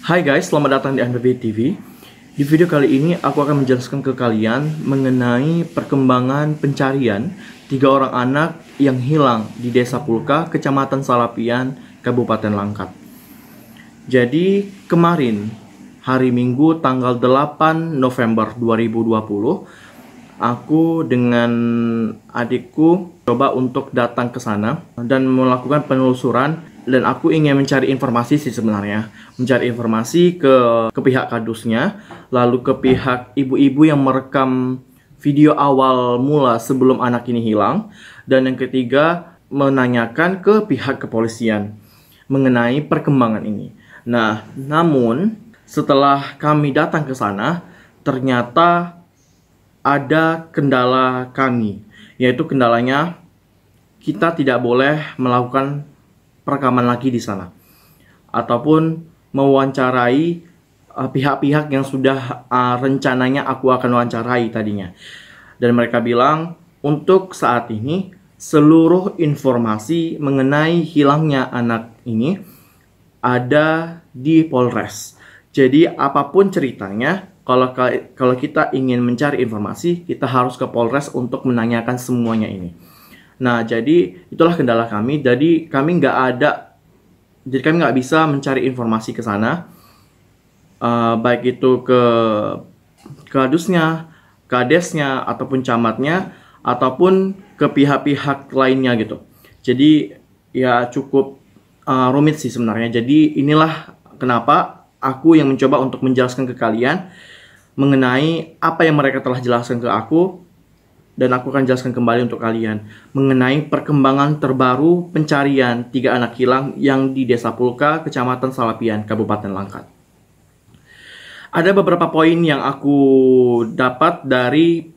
Hai guys, selamat datang di MPB TV. Di video kali ini aku akan menjelaskan ke kalian mengenai perkembangan pencarian 3 orang anak yang hilang di Desa Pulka, Kecamatan Salapian, Kabupaten Langkat. Jadi kemarin hari Minggu tanggal 8 November 2020, aku dengan adikku coba untuk datang ke sana dan melakukan penelusuran. Dan aku ingin mencari informasi sih sebenarnya. Mencari informasi ke pihak kadusnya, lalu ke pihak ibu-ibu yang merekam video awal mula sebelum anak ini hilang. Dan yang ketiga, menanyakan ke pihak kepolisian mengenai perkembangan ini. Nah, namun setelah kami datang ke sana, ternyata ada kendala kami. Yaitu kendalanya kita tidak boleh melakukan perekaman lagi di sana ataupun mewawancarai pihak-pihak yang sudah rencananya aku akan wawancarai tadinya. Dan mereka bilang untuk saat ini seluruh informasi mengenai hilangnya anak ini ada di Polres. Jadi apapun ceritanya, kalau kita ingin mencari informasi, kita harus ke Polres untuk menanyakan semuanya ini. Nah, jadi itulah kendala kami. Jadi kami nggak bisa mencari informasi ke sana, baik itu ke kadusnya, kadesnya, ataupun camatnya, ataupun ke pihak-pihak lainnya gitu. Jadi ya cukup rumit sih sebenarnya. Jadi inilah kenapa aku yang mencoba untuk menjelaskan ke kalian mengenai apa yang mereka telah jelaskan ke aku. Dan aku akan jelaskan kembali untuk kalian mengenai perkembangan terbaru pencarian 3 anak hilang yang di Desa Pulka, Kecamatan Salapian, Kabupaten Langkat. Ada beberapa poin yang aku dapat dari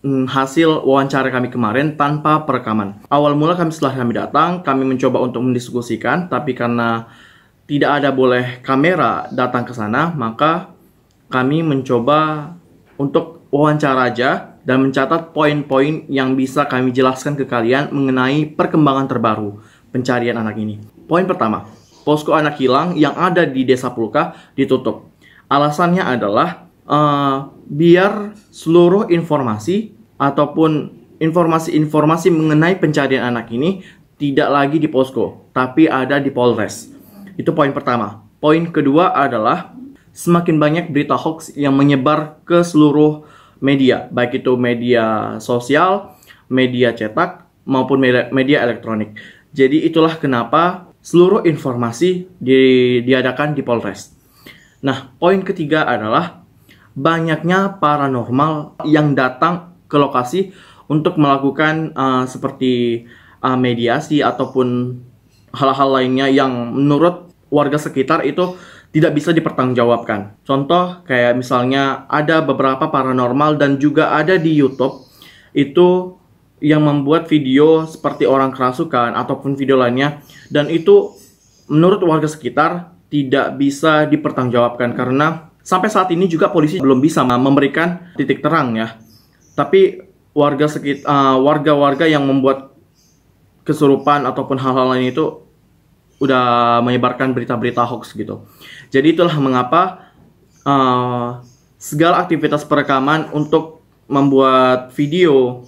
hasil wawancara kami kemarin tanpa perekaman. Awal mula setelah kami datang, kami mencoba untuk mendiskusikan, tapi karena tidak ada boleh kamera datang ke sana, maka kami mencoba untuk wawancara aja dan mencatat poin-poin yang bisa kami jelaskan ke kalian mengenai perkembangan terbaru pencarian anak ini. Poin pertama, posko anak hilang yang ada di Desa Pulka ditutup. Alasannya adalah biar seluruh informasi ataupun informasi-informasi mengenai pencarian anak ini tidak lagi di posko, tapi ada di Polres. Itu poin pertama. Poin kedua adalah semakin banyak berita hoax yang menyebar ke seluruh media, baik itu media sosial, media cetak, maupun media elektronik. Jadi itulah kenapa seluruh informasi diadakan di Polres. Nah, poin ketiga adalah banyaknya paranormal yang datang ke lokasi untuk melakukan seperti mediasi ataupun hal-hal lainnya yang menurut warga sekitar itu tidak bisa dipertanggungjawabkan. Contoh kayak misalnya ada beberapa paranormal dan juga ada di YouTube itu yang membuat video seperti orang kerasukan ataupun video lainnya, dan itu menurut warga sekitar tidak bisa dipertanggungjawabkan karena sampai saat ini juga polisi belum bisa memberikan titik terang ya. Tapi warga-warga yang membuat kesurupan ataupun hal-hal lain itu udah menyebarkan berita-berita hoax gitu. Jadi itulah mengapa segala aktivitas perekaman untuk membuat video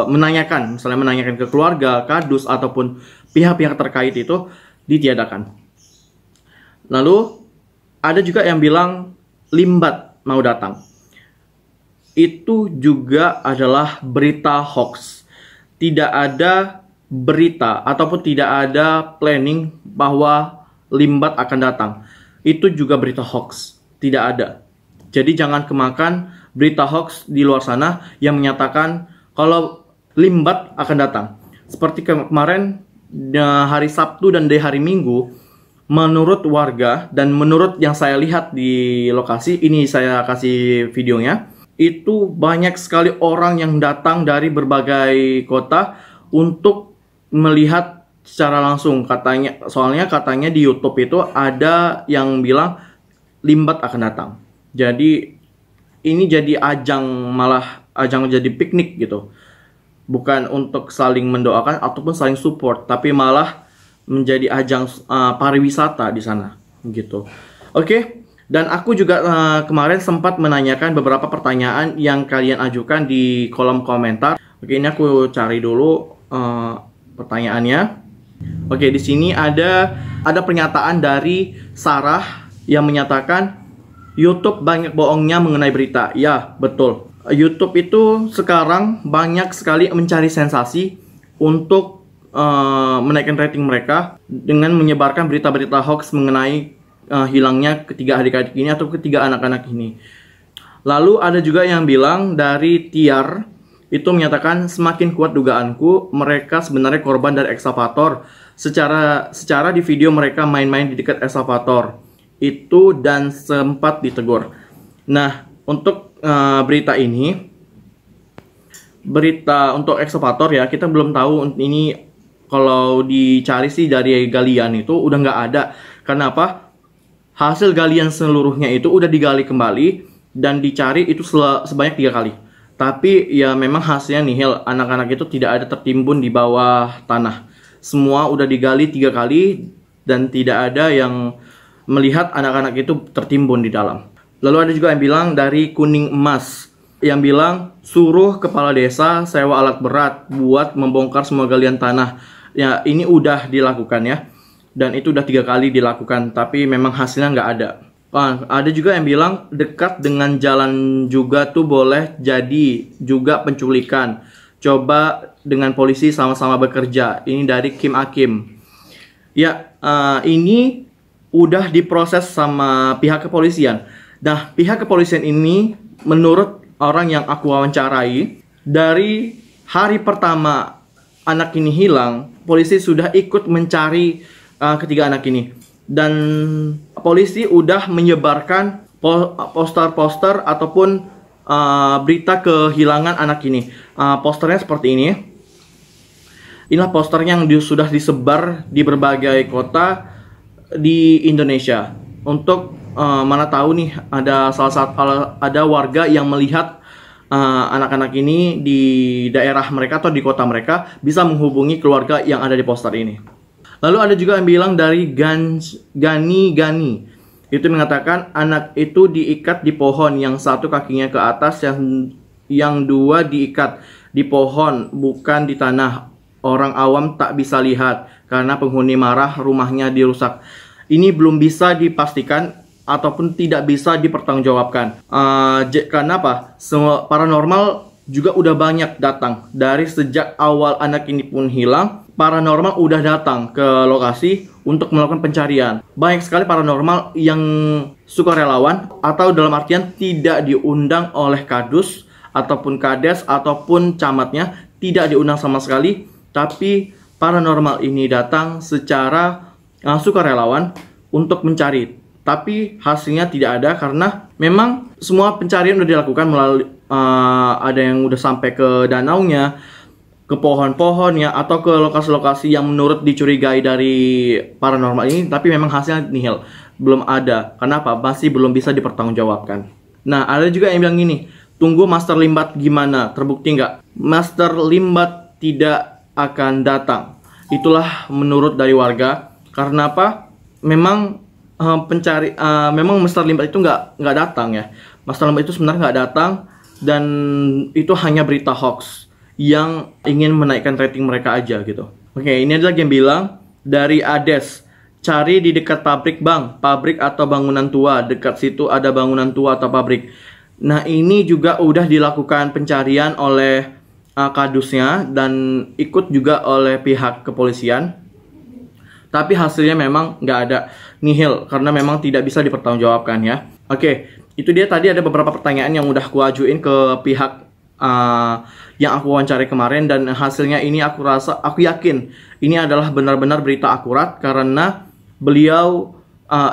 misalnya menanyakan ke keluarga, kadus ataupun pihak-pihak terkait itu ditiadakan. Lalu ada juga yang bilang limbat mau datang. Itu juga adalah berita hoax. Tidak ada berita ataupun tidak ada planning bahwa limbat akan datang. Itu juga berita hoax, tidak ada. Jadi jangan kemakan berita hoax di luar sana yang menyatakan kalau limbat akan datang. Seperti kemarin hari Sabtu dan di hari Minggu, menurut warga dan menurut yang saya lihat di lokasi, ini saya kasih videonya, itu banyak sekali orang yang datang dari berbagai kota untuk melihat secara langsung. Soalnya katanya di YouTube itu ada yang bilang limbat akan datang. Jadi ini jadi ajang jadi piknik gitu. Bukan untuk saling mendoakan ataupun saling support, tapi malah menjadi ajang pariwisata di sana gitu. Oke, dan aku juga kemarin sempat menanyakan beberapa pertanyaan yang kalian ajukan di kolom komentar. Oke, ini aku cari dulu pertanyaannya. Oke, di sini ada pernyataan dari Sarah yang menyatakan YouTube banyak bohongnya mengenai berita. Ya, betul. YouTube itu sekarang banyak sekali mencari sensasi untuk menaikkan rating mereka dengan menyebarkan berita-berita hoax mengenai hilangnya ketiga adik-adik ini atau ketiga anak-anak ini. Lalu ada juga yang bilang dari Tiar itu menyatakan semakin kuat dugaanku mereka sebenarnya korban dari ekskavator. Secara di video mereka main-main di dekat ekskavator itu dan sempat ditegur. Nah, untuk berita ini, berita untuk ekskavator ya, kita belum tahu ini. Kalau dicari sih dari galian itu udah nggak ada. Kenapa? Hasil galian seluruhnya itu udah digali kembali dan dicari itu sebanyak 3 kali. Tapi ya memang hasilnya nihil. Anak-anak itu tidak ada tertimbun di bawah tanah. Semua udah digali 3 kali dan tidak ada yang melihat anak-anak itu tertimbun di dalam. Lalu ada juga yang bilang dari Kuning Emas yang bilang suruh kepala desa sewa alat berat buat membongkar semua galian tanah. Ya, ini udah dilakukan ya. Dan itu udah 3 kali dilakukan, tapi memang hasilnya nggak ada. Ada juga yang bilang dekat dengan jalan juga tuh boleh jadi juga penculikan. Coba dengan polisi sama-sama bekerja. Ini dari Kim Akim. Ya, ini udah diproses sama pihak kepolisian. Nah, pihak kepolisian ini menurut orang yang aku wawancarai, dari hari pertama anak ini hilang, polisi sudah ikut mencari ketiga anak ini. Dan polisi udah menyebarkan poster-poster ataupun berita kehilangan anak ini. Posternya seperti ini. Inilah posternya yang sudah disebar di berbagai kota di Indonesia. Untuk mana tahu nih ada warga yang melihat anak-anak ini di daerah mereka atau di kota mereka, bisa menghubungi keluarga yang ada di poster ini. Lalu ada juga yang bilang dari Gani itu mengatakan anak itu diikat di pohon, yang satu kakinya ke atas, yang dua diikat di pohon bukan di tanah. Orang awam tak bisa lihat karena penghuni marah rumahnya dirusak. Ini belum bisa dipastikan ataupun tidak bisa dipertanggungjawabkan. Karena apa? Semua paranormal juga udah banyak datang. Dari sejak awal anak ini pun hilang, paranormal udah datang ke lokasi untuk melakukan pencarian. Banyak sekali paranormal yang sukarelawan atau dalam artian tidak diundang oleh kadus ataupun kades ataupun camatnya, tidak diundang sama sekali. Tapi paranormal ini datang secara sukarelawan untuk mencari. Tapi hasilnya tidak ada karena memang semua pencarian udah dilakukan melalui ada yang udah sampai ke danaunya, ke pohon-pohonnya, atau ke lokasi-lokasi yang menurut dicurigai dari paranormal ini, tapi memang hasilnya nihil, belum ada. Kenapa? Masih belum bisa dipertanggungjawabkan. Nah, ada juga yang bilang gini, tunggu Master Limbat gimana? Terbukti nggak? Master Limbat tidak akan datang. Itulah menurut dari warga. Karena apa? Memang memang Master Limbat itu nggak datang ya. Master Limbat itu sebenarnya nggak datang dan itu hanya berita hoax yang ingin menaikkan rating mereka aja gitu. Oke, ini ada lagi yang bilang dari Ades, cari di dekat pabrik bang, pabrik atau bangunan tua, dekat situ ada bangunan tua atau pabrik. Nah, ini juga udah dilakukan pencarian oleh kadusnya dan ikut juga oleh pihak kepolisian. Tapi hasilnya memang nggak ada, nihil, karena memang tidak bisa dipertanggungjawabkan ya. Oke, itu dia tadi ada beberapa pertanyaan yang udah aku ajuin ke pihak yang aku wawancari kemarin, dan hasilnya ini aku yakin ini adalah benar-benar berita akurat karena beliau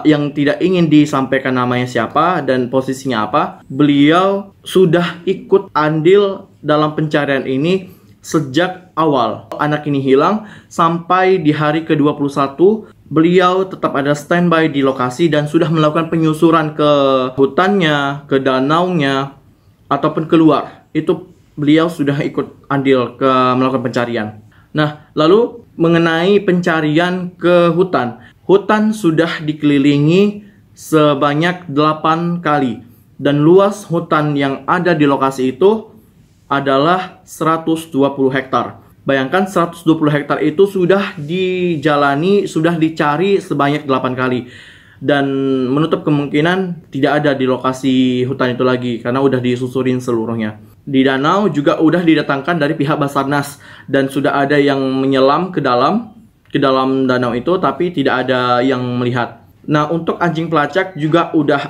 yang tidak ingin disampaikan namanya siapa dan posisinya apa, beliau sudah ikut andil dalam pencarian ini sejak awal anak ini hilang sampai di hari ke-21. Beliau tetap ada standby di lokasi dan sudah melakukan penyusuran ke hutannya, ke danaunya, ataupun keluar. Itu beliau sudah ikut andil ke melakukan pencarian. Nah, lalu mengenai pencarian ke hutan. Hutan sudah dikelilingi sebanyak 8 kali. Dan luas hutan yang ada di lokasi itu adalah 120 hektar. Bayangkan 120 hektar itu sudah dijalani, sudah dicari sebanyak 8 kali. Dan menutup kemungkinan tidak ada di lokasi hutan itu lagi karena udah disusurin seluruhnya. Di danau juga udah didatangkan dari pihak Basarnas dan sudah ada yang menyelam ke dalam danau itu, tapi tidak ada yang melihat. Nah, untuk anjing pelacak juga udah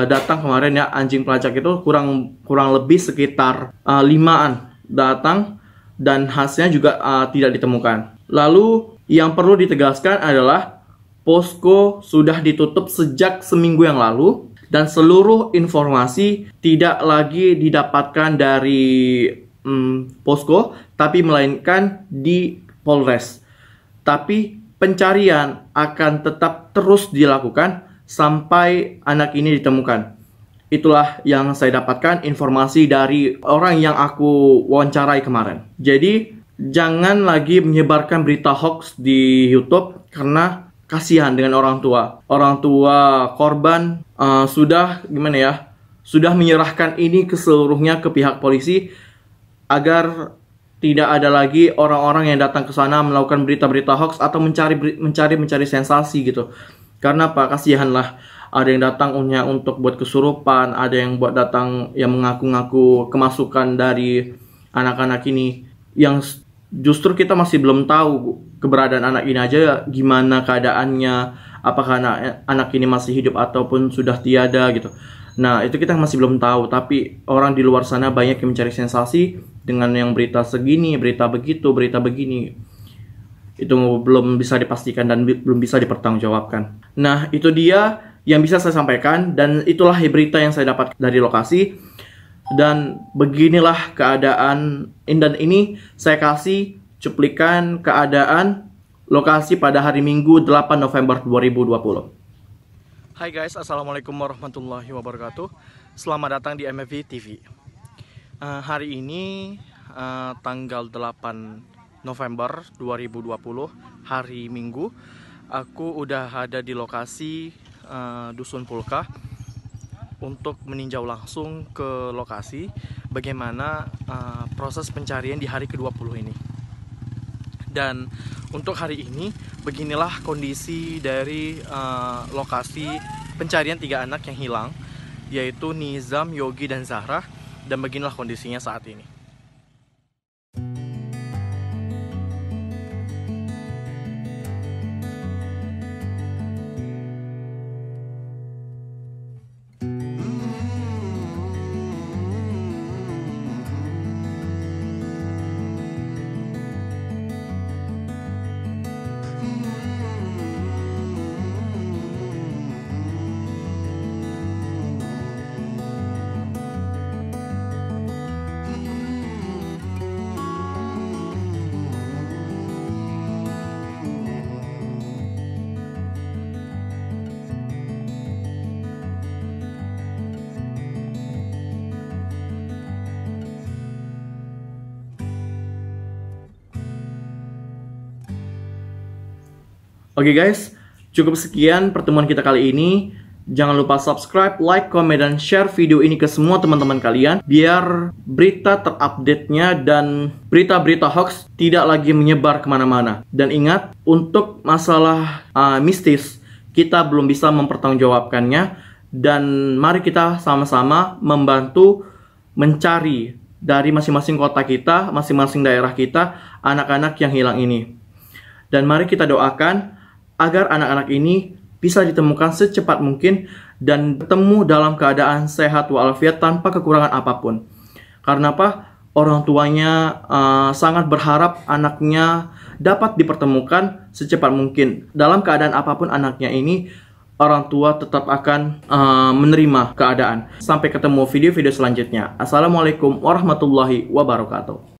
datang kemarin ya. Anjing pelacak itu kurang lebih sekitar 5-an datang dan hasilnya juga tidak ditemukan. Lalu yang perlu ditegaskan adalah posko sudah ditutup sejak seminggu yang lalu dan seluruh informasi tidak lagi didapatkan dari posko, tapi melainkan di Polres. Tapi pencarian akan tetap terus dilakukan sampai anak ini ditemukan. Itulah yang saya dapatkan informasi dari orang yang aku wawancarai kemarin. Jadi jangan lagi menyebarkan berita hoax di YouTube karena kasihan dengan orang tua. Orang tua korban sudah menyerahkan ini keseluruhnya ke pihak polisi agar tidak ada lagi orang-orang yang datang ke sana melakukan berita-berita hoax atau mencari sensasi gitu. Karena apa? Kasihan lah. Ada yang datang untuk buat kesurupan, ada yang buat datang yang mengaku-ngaku kemasukan dari anak-anak ini. Yang justru kita masih belum tahu keberadaan anak ini aja gimana keadaannya, apakah anak ini masih hidup ataupun sudah tiada gitu. Nah, itu kita masih belum tahu, tapi orang di luar sana banyak yang mencari sensasi dengan yang berita segini, berita begitu, berita begini. Itu belum bisa dipastikan dan belum bisa dipertanggungjawabkan. Nah, itu dia yang bisa saya sampaikan dan itulah berita yang saya dapat dari lokasi. Dan beginilah keadaan, dan ini saya kasih cuplikan keadaan lokasi pada hari Minggu 8 November 2020. Hai guys, assalamualaikum warahmatullahi wabarakatuh. Selamat datang di MFV TV. Hari ini tanggal 8 November 2020, hari Minggu. Aku udah ada di lokasi Dusun Pulka untuk meninjau langsung ke lokasi bagaimana proses pencarian di hari ke-20 ini. Dan untuk hari ini beginilah kondisi dari lokasi pencarian 3 anak yang hilang, yaitu Nizam, Yogi, dan Zahra. Dan beginilah kondisinya saat ini. Oke guys, cukup sekian pertemuan kita kali ini. Jangan lupa subscribe, like, komen, dan share video ini ke semua teman-teman kalian biar berita terupdate-nya dan berita-berita hoax tidak lagi menyebar kemana-mana. Dan ingat, untuk masalah mistis, kita belum bisa mempertanggungjawabkannya. Dan mari kita sama-sama membantu mencari dari masing-masing kota kita, masing-masing daerah kita, anak-anak yang hilang ini. Dan mari kita doakan agar anak-anak ini bisa ditemukan secepat mungkin dan bertemu dalam keadaan sehat walafiat tanpa kekurangan apapun. Karena apa? Orang tuanya sangat berharap anaknya dapat dipertemukan secepat mungkin. Dalam keadaan apapun anaknya ini, orang tua tetap akan menerima keadaan. Sampai ketemu video-video selanjutnya. Assalamualaikum warahmatullahi wabarakatuh.